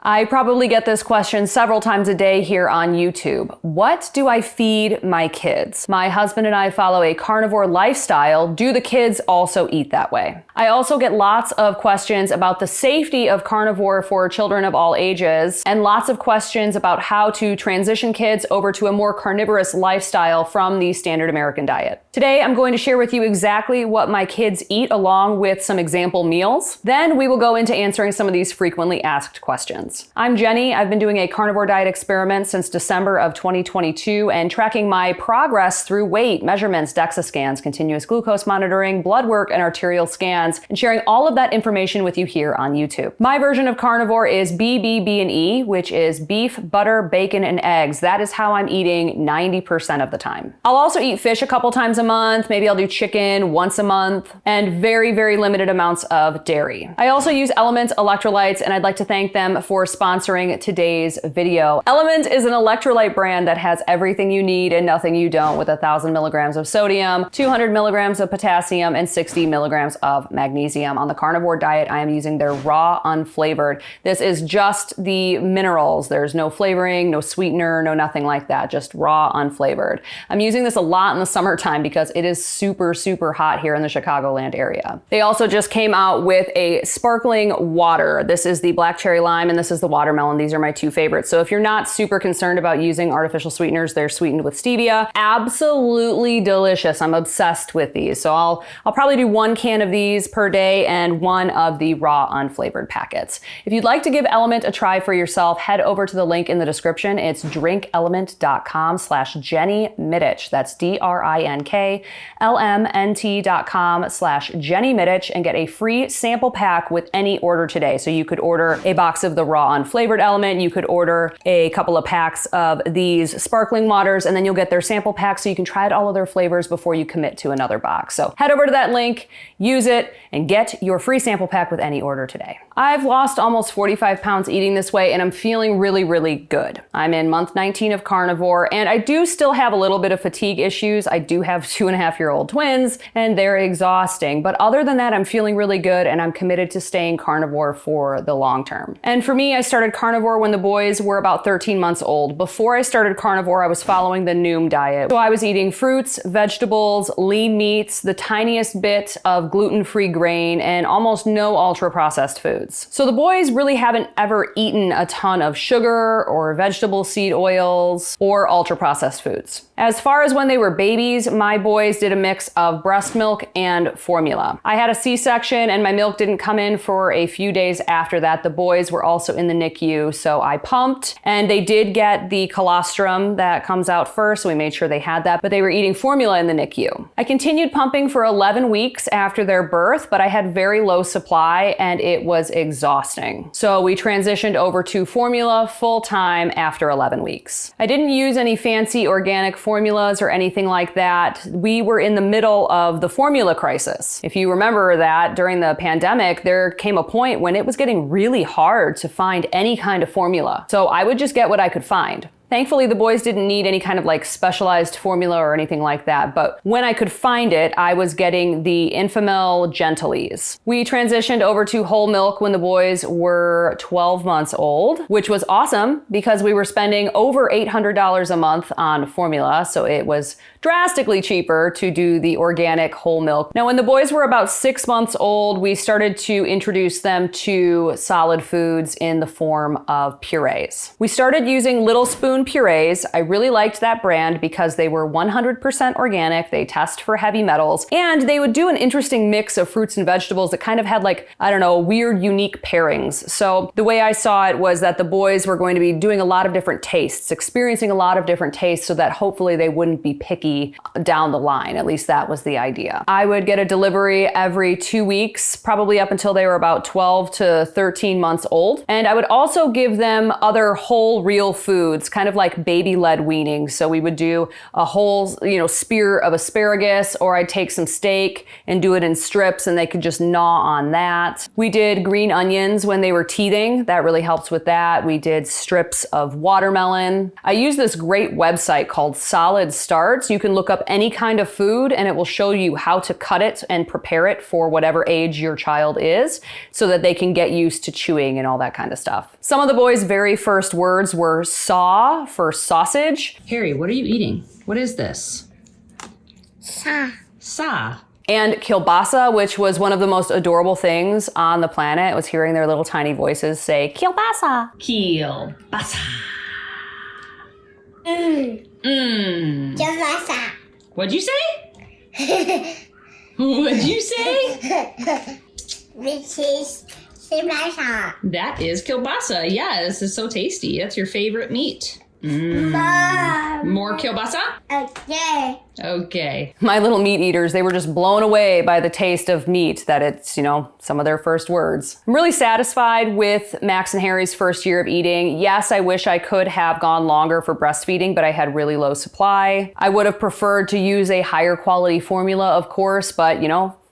I probably get this question several times a day here on YouTube. What do I feed my kids? My husband and I follow a carnivore lifestyle. Do the kids also eat that way? I also get lots of questions about the safety of carnivore for children of all ages, and lots of questions about how to transition kids over to a more carnivorous lifestyle from the standard American diet. Today, I'm going to share with you exactly what my kids eat along with some example meals. Then we will go into answering some of these frequently asked questions. I'm Jenny. I've been doing a carnivore diet experiment since December of 2022 and tracking my progress through weight, measurements, DEXA scans, continuous glucose monitoring, blood work, and arterial scans, and sharing all of that information with you here on YouTube. My version of carnivore is BBB&E, which is beef, butter, bacon, and eggs. That is how I'm eating 90% of the time. I'll also eat fish a couple times a month. Maybe I'll do chicken once a month, and very, very limited amounts of dairy. I also use Element electrolytes, and I'd like to thank them for sponsoring today's video. Element is an electrolyte brand that has everything you need and nothing you don't, with 1,000 milligrams of sodium, 200 milligrams of potassium, and 60 milligrams of magnesium. On the carnivore diet, I am using their raw, unflavored. This is just the minerals. There's no flavoring, no sweetener, no nothing like that, just raw, unflavored. I'm using this a lot in the summertime because it is super, super hot here in the Chicagoland area. They also just came out with a sparkling water. This is the black cherry lime and this is the watermelon. These are my two favorites. So if you're not super concerned about using artificial sweeteners, they're sweetened with stevia. Absolutely delicious. I'm obsessed with these. So I'll probably do 1 can of these per day and 1 of the raw unflavored packets. If you'd like to give Element a try for yourself, head over to the link in the description. It's drinkelement.com/Jenny Mitich. That's DRINKLMNT.com/Jenny Mitich and get a free sample pack with any order today. So you could order a box of the raw unflavored Element, you could order a couple of packs of these sparkling waters, and then you'll get their sample pack so you can try out all of their flavors before you commit to another box. So head over to that link, use it, and get your free sample pack with any order today. I've lost almost 45 pounds eating this way, and I'm feeling really, really good. I'm in month 19 of carnivore, and I do still have a little bit of fatigue issues. I do have 2.5-year-old twins, and they're exhausting. But other than that, I'm feeling really good, and I'm committed to staying carnivore for the long term. And for me, I started carnivore when the boys were about 13 months old. Before I started carnivore, I was following the Noom diet. So I was eating fruits, vegetables, lean meats, the tiniest bit of gluten-free grain, and almost no ultra-processed foods. So the boys really haven't ever eaten a ton of sugar or vegetable seed oils or ultra-processed foods. As far as when they were babies, my boys did a mix of breast milk and formula. I had a C-section and my milk didn't come in for a few days after that. The boys were also in the NICU, so I pumped, and they did get the colostrum that comes out first, so we made sure they had that, but they were eating formula in the NICU. I continued pumping for 11 weeks after their birth, but I had very low supply and it was exhausting. So we transitioned over to formula full time after 11 weeks. I didn't use any fancy organic formulas or anything like that. We were in the middle of the formula crisis. If you remember that during the pandemic, there came a point when it was getting really hard to find any kind of formula. So I would just get what I could find. Thankfully, the boys didn't need any kind of like specialized formula or anything like that, but when I could find it, I was getting the Infamil Gentlease. We transitioned over to whole milk when the boys were 12 months old, which was awesome because we were spending over $800 a month on formula, so it was drastically cheaper to do the organic whole milk. Now, when the boys were about 6 months old, we started to introduce them to solid foods in the form of purees. We started using Little Spoon purees. I really liked that brand because they were 100% organic, they test for heavy metals, and they would do an interesting mix of fruits and vegetables that kind of had like, I don't know, weird, unique pairings. So the way I saw it was that the boys were going to be doing a lot of different tastes, experiencing a lot of different tastes so that hopefully they wouldn't be picky down the line. At least that was the idea. I would get a delivery every 2 weeks, probably up until they were about 12 to 13 months old. And I would also give them other whole real foods, kind kind of like baby-led weaning. So we would do a whole, spear of asparagus, or I'd take some steak and do it in strips and they could just gnaw on that. We did green onions when they were teething. That really helps with that. We did strips of watermelon. I use this great website called Solid Starts. You can look up any kind of food and it will show you how to cut it and prepare it for whatever age your child is so that they can get used to chewing and all that kind of stuff. Some of the boys' very first words were saw for sausage. Harry, what are you eating? What is this? Sa. Sa. And kielbasa, which was one of the most adorable things on the planet, was hearing their little tiny voices say kielbasa. Kielbasa. Kielbasa. What'd you say? What'd you say? Which is kielbasa. That is kielbasa. Yeah, this is so tasty. That's your favorite meat. Mom. More kielbasa? Okay. Okay. My little meat eaters, they were just blown away by the taste of meat, that it's, some of their first words. I'm really satisfied with Max and Harry's first year of eating. Yes, I wish I could have gone longer for breastfeeding, but I had really low supply. I would have preferred to use a higher quality formula, of course, but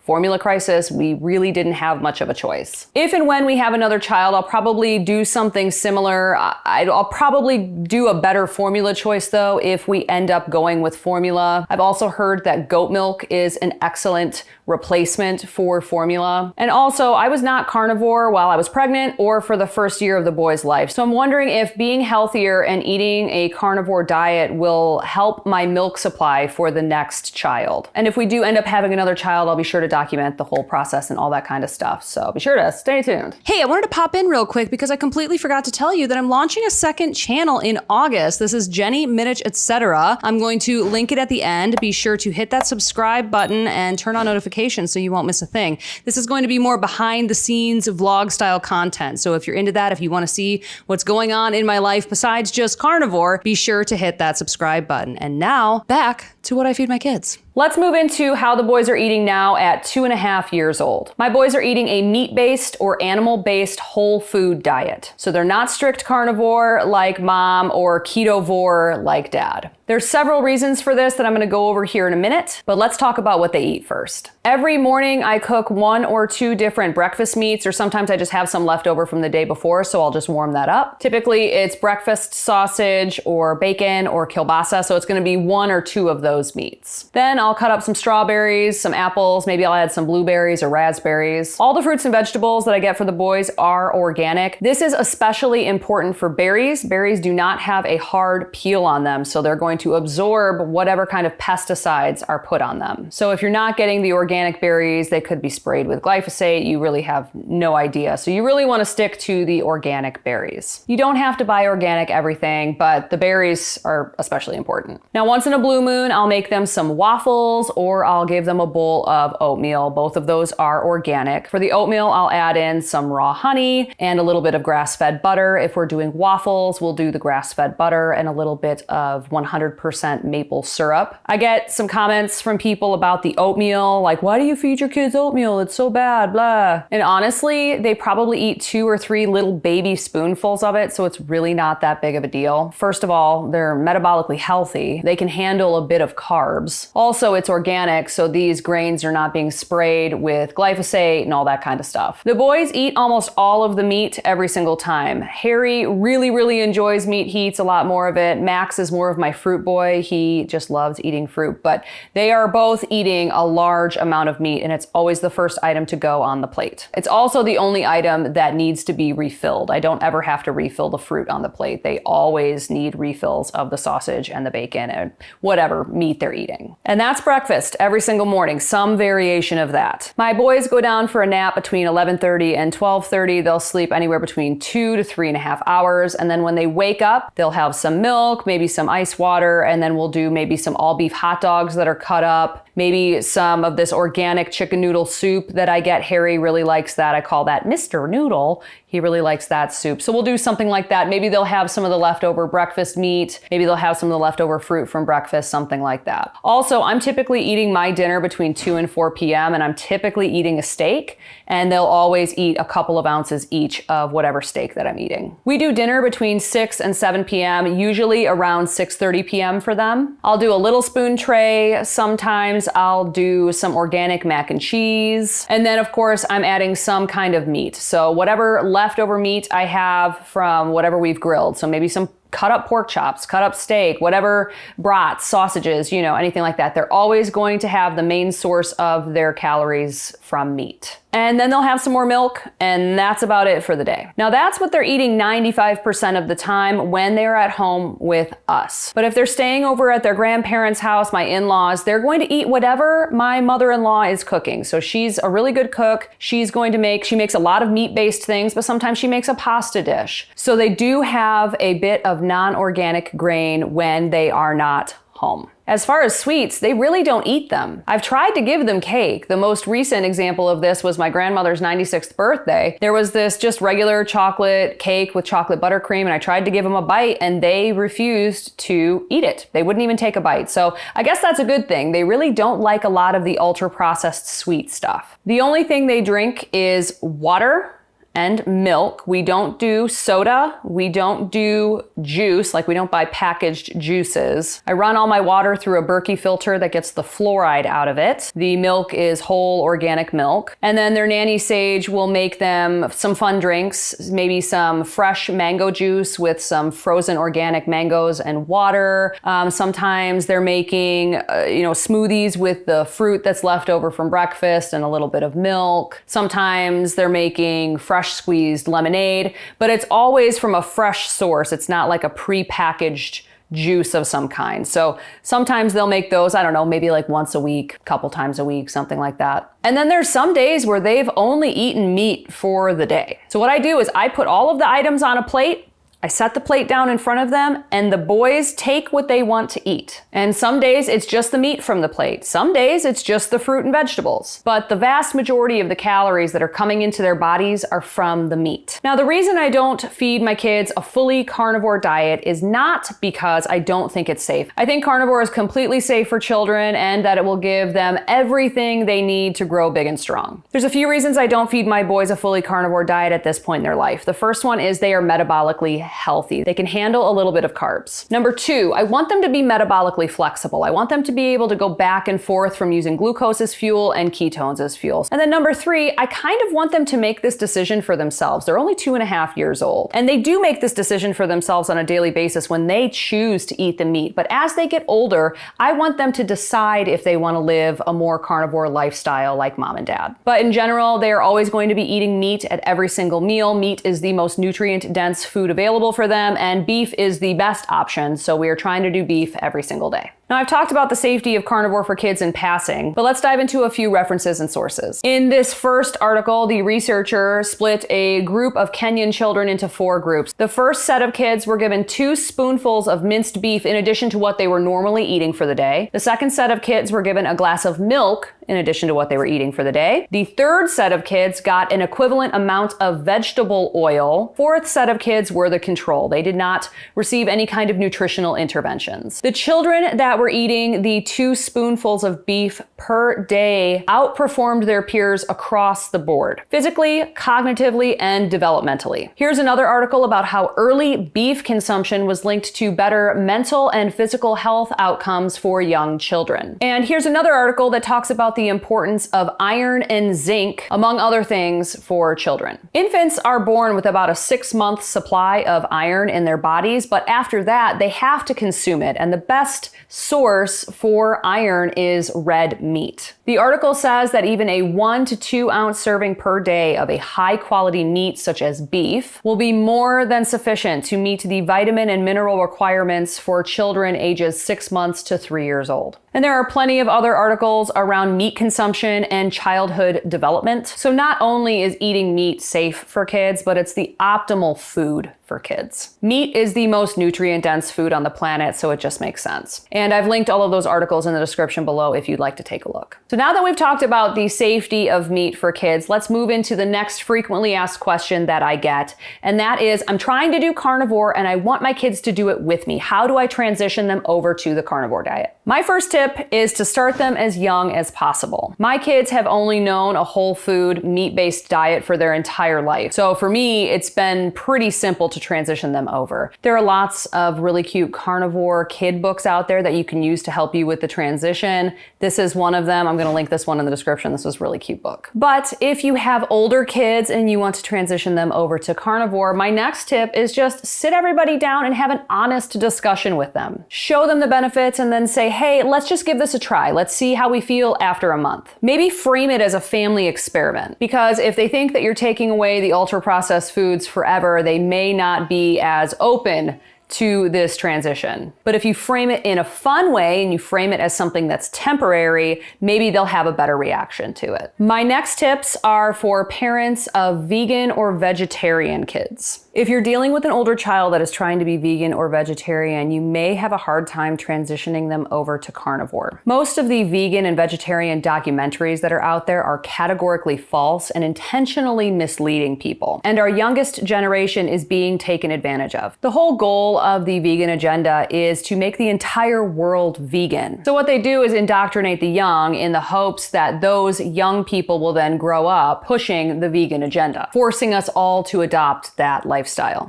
formula crisis, we really didn't have much of a choice. If and when we have another child, I'll probably do something similar. I'll probably do a better formula choice though if we end up going with formula. I've also heard that goat milk is an excellent replacement for formula. And also, I was not carnivore while I was pregnant or for the first year of the boy's life. So I'm wondering if being healthier and eating a carnivore diet will help my milk supply for the next child. And if we do end up having another child, I'll be sure to document the whole process and all that kind of stuff. So be sure to stay tuned. Hey, I wanted to pop in real quick because I completely forgot to tell you that I'm launching a second channel in August. This is Jenny Mitich, etc. I'm going to link it at the end. Be sure to hit that subscribe button and turn on notifications so you won't miss a thing. This is going to be more behind the scenes vlog style content. So if you're into that, if you want to see what's going on in my life besides just carnivore, be sure to hit that subscribe button. And now back to what I feed my kids. Let's move into how the boys are eating now at 2.5 years old. My boys are eating a meat-based or animal-based whole food diet. So they're not strict carnivore like mom or ketovore like dad. There's several reasons for this that I'm gonna go over here in a minute, but let's talk about what they eat first. Every morning I cook 1 or 2 different breakfast meats, or sometimes I just have some left over from the day before, so I'll just warm that up. Typically it's breakfast sausage or bacon or kielbasa, so it's gonna be 1 or 2 of those meats. Then I'll cut up some strawberries, some apples, maybe I'll add some blueberries or raspberries. All the fruits and vegetables that I get for the boys are organic. This is especially important for berries. Berries do not have a hard peel on them, so they're going to absorb whatever kind of pesticides are put on them. So if you're not getting the organic berries, they could be sprayed with glyphosate. You really have no idea. So you really want to stick to the organic berries. You don't have to buy organic everything, but the berries are especially important. Now, once in a blue moon, I'll make them some waffles or I'll give them a bowl of oatmeal. Both of those are organic. For the oatmeal, I'll add in some raw honey and a little bit of grass-fed butter. If we're doing waffles, we'll do the grass-fed butter and a little bit of 100% maple syrup. I get some comments from people about the oatmeal, like, why do you feed your kids oatmeal? It's so bad, blah. And honestly, they probably eat 2 or 3 little baby spoonfuls of it, so it's really not that big of a deal. First of all, they're metabolically healthy. They can handle a bit of carbs. Also, it's organic, so these grains are not being sprayed with glyphosate and all that kind of stuff. The boys eat almost all of the meat every single time. Harry really enjoys meat. He eats a lot more of it. Max is more of my fruit boy. He just loves eating fruit, but they are both eating a large amount of meat and it's always the first item to go on the plate. It's also the only item that needs to be refilled. I don't ever have to refill the fruit on the plate. They always need refills of the sausage and the bacon and whatever meat they're eating. And that's breakfast every single morning, some variation of that. My boys go down for a nap between 11:30 and 12:30. They'll sleep anywhere between 2 to 3.5 hours. And then when they wake up, they'll have some milk, maybe some ice water, and then we'll do maybe some all beef hot dogs that are cut up, Maybe some of this organic chicken noodle soup that I get. Harry really likes that. I call that Mr. Noodle. He really likes that soup. So we'll do something like that. Maybe they'll have some of the leftover breakfast meat. Maybe they'll have some of the leftover fruit from breakfast, something like that. Also, I'm typically eating my dinner between 2 and 4 p.m. and I'm typically eating a steak, and they'll always eat a couple of ounces each of whatever steak that I'm eating. We do dinner between 6 and 7 p.m., usually around 6:30 p.m. for them. I'll do a little spoon tray. Sometimes I'll do some organic mac and cheese. And then of course, I'm adding some kind of meat. So whatever leftover meat I have from whatever we've grilled. So maybe some cut up pork chops, cut up steak, whatever, brats, sausages, anything like that. They're always going to have the main source of their calories from meat. And then they'll have some more milk, and that's about it for the day. Now that's what they're eating 95% of the time when they're at home with us. But if they're staying over at their grandparents' house, my in-laws, they're going to eat whatever my mother-in-law is cooking. So she's a really good cook. She makes a lot of meat-based things, but sometimes she makes a pasta dish. So they do have a bit of non-organic grain when they are not home. As far as sweets, they really don't eat them. I've tried to give them cake. The most recent example of this was my grandmother's 96th birthday. There was this just regular chocolate cake with chocolate buttercream, and I tried to give them a bite and they refused to eat it. They wouldn't even take a bite. So I guess that's a good thing. They really don't like a lot of the ultra-processed sweet stuff. The only thing they drink is water and milk. We don't do soda. We don't do juice, like we don't buy packaged juices. I run all my water through a Berkey filter that gets the fluoride out of it. The milk is whole organic milk. And then their nanny Sage will make them some fun drinks, maybe some fresh mango juice with some frozen organic mangoes and water. Sometimes they're making, smoothies with the fruit that's left over from breakfast and a little bit of milk. Sometimes they're making fresh squeezed lemonade, but it's always from a fresh source. It's not like a pre-packaged juice of some kind. So sometimes they'll make those, I don't know, maybe like once a week, a couple times a week, something like that. And then there's some days where they've only eaten meat for the day. So what I do is I put all of the items on a plate, I set the plate down in front of them, and the boys take what they want to eat. And some days it's just the meat from the plate. Some days it's just the fruit and vegetables. But the vast majority of the calories that are coming into their bodies are from the meat. Now, the reason I don't feed my kids a fully carnivore diet is not because I don't think it's safe. I think carnivore is completely safe for children and that it will give them everything they need to grow big and strong. There's a few reasons I don't feed my boys a fully carnivore diet at this point in their life. The first one is they are metabolically healthy. They can handle a little bit of carbs. Number two, I want them to be metabolically flexible. I want them to be able to go back and forth from using glucose as fuel and ketones as fuel. And then number three, I kind of want them to make this decision for themselves. They're only 2.5 years old. And they do make this decision for themselves on a daily basis when they choose to eat the meat. But as they get older, I want them to decide if they want to live a more carnivore lifestyle like mom and dad. But in general, they are always going to be eating meat at every single meal. Meat is the most nutrient-dense food available for them, and beef is the best option, so we are trying to do beef every single day. Now, I've talked about the safety of carnivore for kids in passing, but let's dive into a few references and sources. In this first article, the researcher split a group of Kenyan children into 4 groups. The first set of kids were given 2 spoonfuls of minced beef in addition to what they were normally eating for the day. The second set of kids were given a glass of milk in addition to what they were eating for the day. The third set of kids got an equivalent amount of vegetable oil. Fourth set of kids were the control. They did not receive any kind of nutritional interventions. The children that were eating the 2 spoonfuls of beef per day outperformed their peers across the board, physically, cognitively, and developmentally. Here's another article about how early beef consumption was linked to better mental and physical health outcomes for young children. And here's another article that talks about the importance of iron and zinc, among other things, for children. Infants are born with about a 6-month supply of iron in their bodies, but after that, they have to consume it, and the best source for iron is red meat. The article says that even a 1 to 2 ounce serving per day of a high quality meat such as beef will be more than sufficient to meet the vitamin and mineral requirements for children ages 6 months to 3 years old. And there are plenty of other articles around meat consumption and childhood development. So not only is eating meat safe for kids, but it's the optimal food for kids. Meat is the most nutrient-dense food on the planet, so it just makes sense. And I've linked all of those articles in the description below if you'd like to take a look. So now that we've talked about the safety of meat for kids, let's move into the next frequently asked question that I get, and that is, I'm trying to do carnivore and I want my kids to do it with me. How do I transition them over to the carnivore diet? My first tip is to start them as young as possible. My kids have only known a whole food, meat-based diet for their entire life. So for me, it's been pretty simple to transition them over. There are lots of really cute carnivore kid books out there that you can use to help you with the transition. This is one of them. I'm going to link this one in the description. This was a really cute book. But if you have older kids and you want to transition them over to carnivore, my next tip is just sit everybody down and have an honest discussion with them. Show them the benefits and then say, hey, let's just give this a try. Let's see how we feel after a month. Maybe frame it as a family experiment, because if they think that you're taking away the ultra-processed foods forever, they may not be as open to this transition. But if you frame it in a fun way and you frame it as something that's temporary, maybe they'll have a better reaction to it. My next tips are for parents of vegan or vegetarian kids. If you're dealing with an older child that is trying to be vegan or vegetarian, you may have a hard time transitioning them over to carnivore. Most of the vegan and vegetarian documentaries that are out there are categorically false and intentionally misleading people. And our youngest generation is being taken advantage of. The whole goal of the vegan agenda is to make the entire world vegan. So what they do is indoctrinate the young in the hopes that those young people will then grow up pushing the vegan agenda, forcing us all to adopt that lifestyle.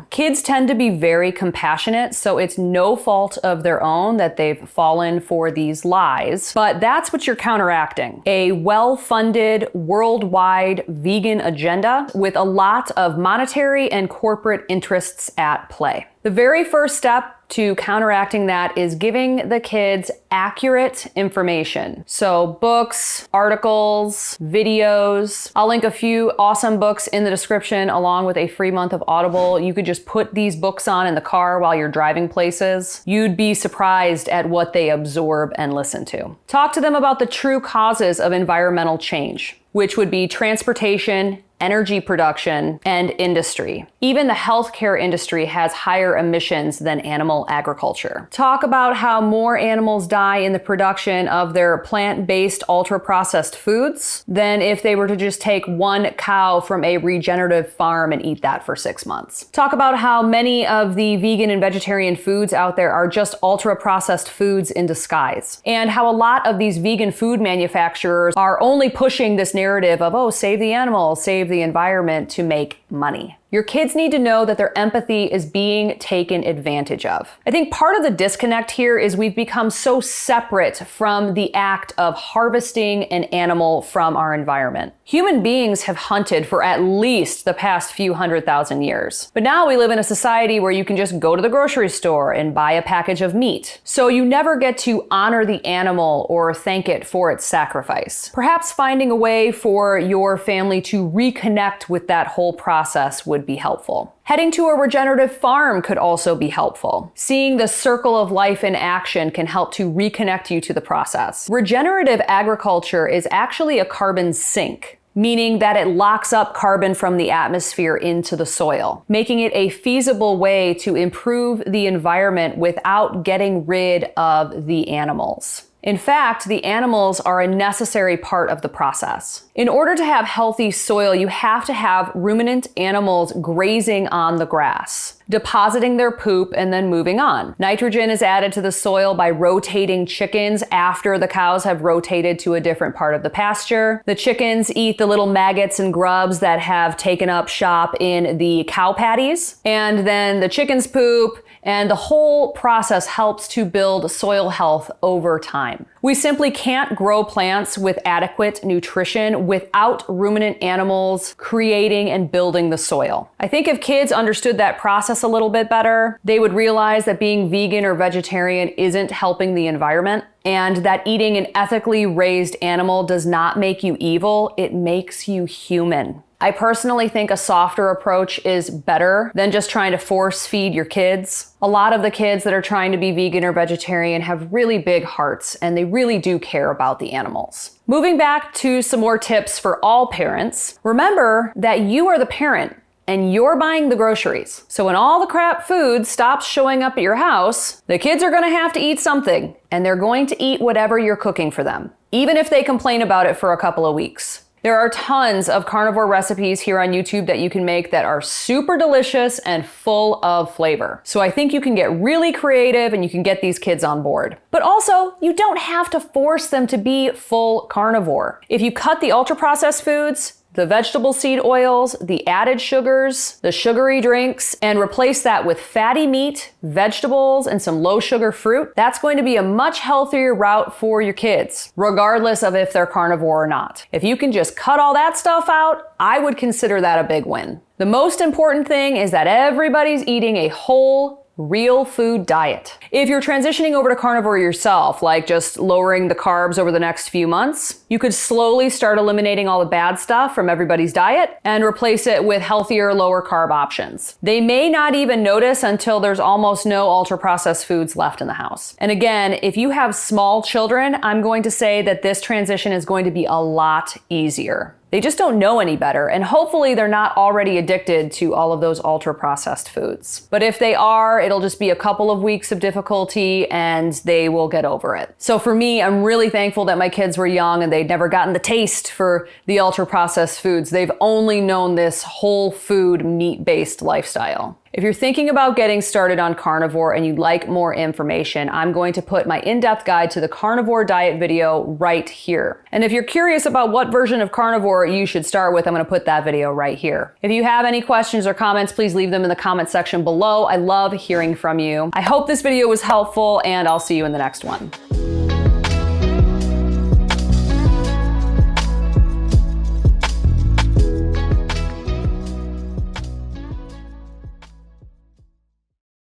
Kids tend to be very compassionate, so it's no fault of their own that they've fallen for these lies, but that's what you're counteracting. A well-funded, worldwide vegan agenda with a lot of monetary and corporate interests at play. The very first step to counteracting that is giving the kids accurate information. So books, articles, videos. I'll link a few awesome books in the description along with a free month of Audible. You could just put these books on in the car while you're driving places. You'd be surprised at what they absorb and listen to. Talk to them about the true causes of environmental change, which would be transportation, energy production, and industry. Even the healthcare industry has higher emissions than animal agriculture. Talk about how more animals die in the production of their plant-based ultra-processed foods than if they were to just take one cow from a regenerative farm and eat that for 6 months. Talk about how many of the vegan and vegetarian foods out there are just ultra-processed foods in disguise, and how a lot of these vegan food manufacturers are only pushing this narrative of, oh, save the animals, save the environment to make money. Your kids need to know that their empathy is being taken advantage of. I think part of the disconnect here is we've become so separate from the act of harvesting an animal from our environment. Human beings have hunted for at least the past few 100,000 years. But now we live in a society where you can just go to the grocery store and buy a package of meat. So you never get to honor the animal or thank it for its sacrifice. Perhaps finding a way for your family to reconnect with that whole process would be helpful. Heading to a regenerative farm could also be helpful. Seeing the circle of life in action can help to reconnect you to the process. Regenerative agriculture is actually a carbon sink, meaning that it locks up carbon from the atmosphere into the soil, making it a feasible way to improve the environment without getting rid of the animals. In fact, the animals are a necessary part of the process. In order to have healthy soil, you have to have ruminant animals grazing on the grass, depositing their poop and then moving on. Nitrogen is added to the soil by rotating chickens after the cows have rotated to a different part of the pasture. The chickens eat the little maggots and grubs that have taken up shop in the cow patties, and then the chickens poop, and the whole process helps to build soil health over time. We simply can't grow plants with adequate nutrition without ruminant animals creating and building the soil. I think if kids understood that process a little bit better, they would realize that being vegan or vegetarian isn't helping the environment, and that eating an ethically raised animal does not make you evil, it makes you human. I personally think a softer approach is better than just trying to force feed your kids. A lot of the kids that are trying to be vegan or vegetarian have really big hearts and they really do care about the animals. Moving back to some more tips for all parents, remember that you are the parent and you're buying the groceries. So when all the crap food stops showing up at your house, the kids are gonna have to eat something, and they're going to eat whatever you're cooking for them, even if they complain about it for a couple of weeks. There are tons of carnivore recipes here on YouTube that you can make that are super delicious and full of flavor. So I think you can get really creative and you can get these kids on board. But also, you don't have to force them to be full carnivore. If you cut the ultra-processed foods, the vegetable seed oils, the added sugars, the sugary drinks, and replace that with fatty meat, vegetables, and some low sugar fruit, that's going to be a much healthier route for your kids, regardless of if they're carnivore or not. If you can just cut all that stuff out, I would consider that a big win. The most important thing is that everybody's eating a whole, real food diet. If you're transitioning over to carnivore yourself, like just lowering the carbs over the next few months, you could slowly start eliminating all the bad stuff from everybody's diet and replace it with healthier, lower carb options. They may not even notice until there's almost no ultra-processed foods left in the house. And again, if you have small children, I'm going to say that this transition is going to be a lot easier. They just don't know any better, and hopefully they're not already addicted to all of those ultra-processed foods. But if they are, it'll just be a couple of weeks of difficulty and they will get over it. So for me, I'm really thankful that my kids were young and they'd never gotten the taste for the ultra-processed foods. They've only known this whole food, meat-based lifestyle. If you're thinking about getting started on carnivore and you'd like more information, I'm going to put my in-depth guide to the Carnivore Diet video right here. And if you're curious about what version of carnivore you should start with, I'm going to put that video right here. If you have any questions or comments, please leave them in the comment section below. I love hearing from you. I hope this video was helpful, and I'll see you in the next one.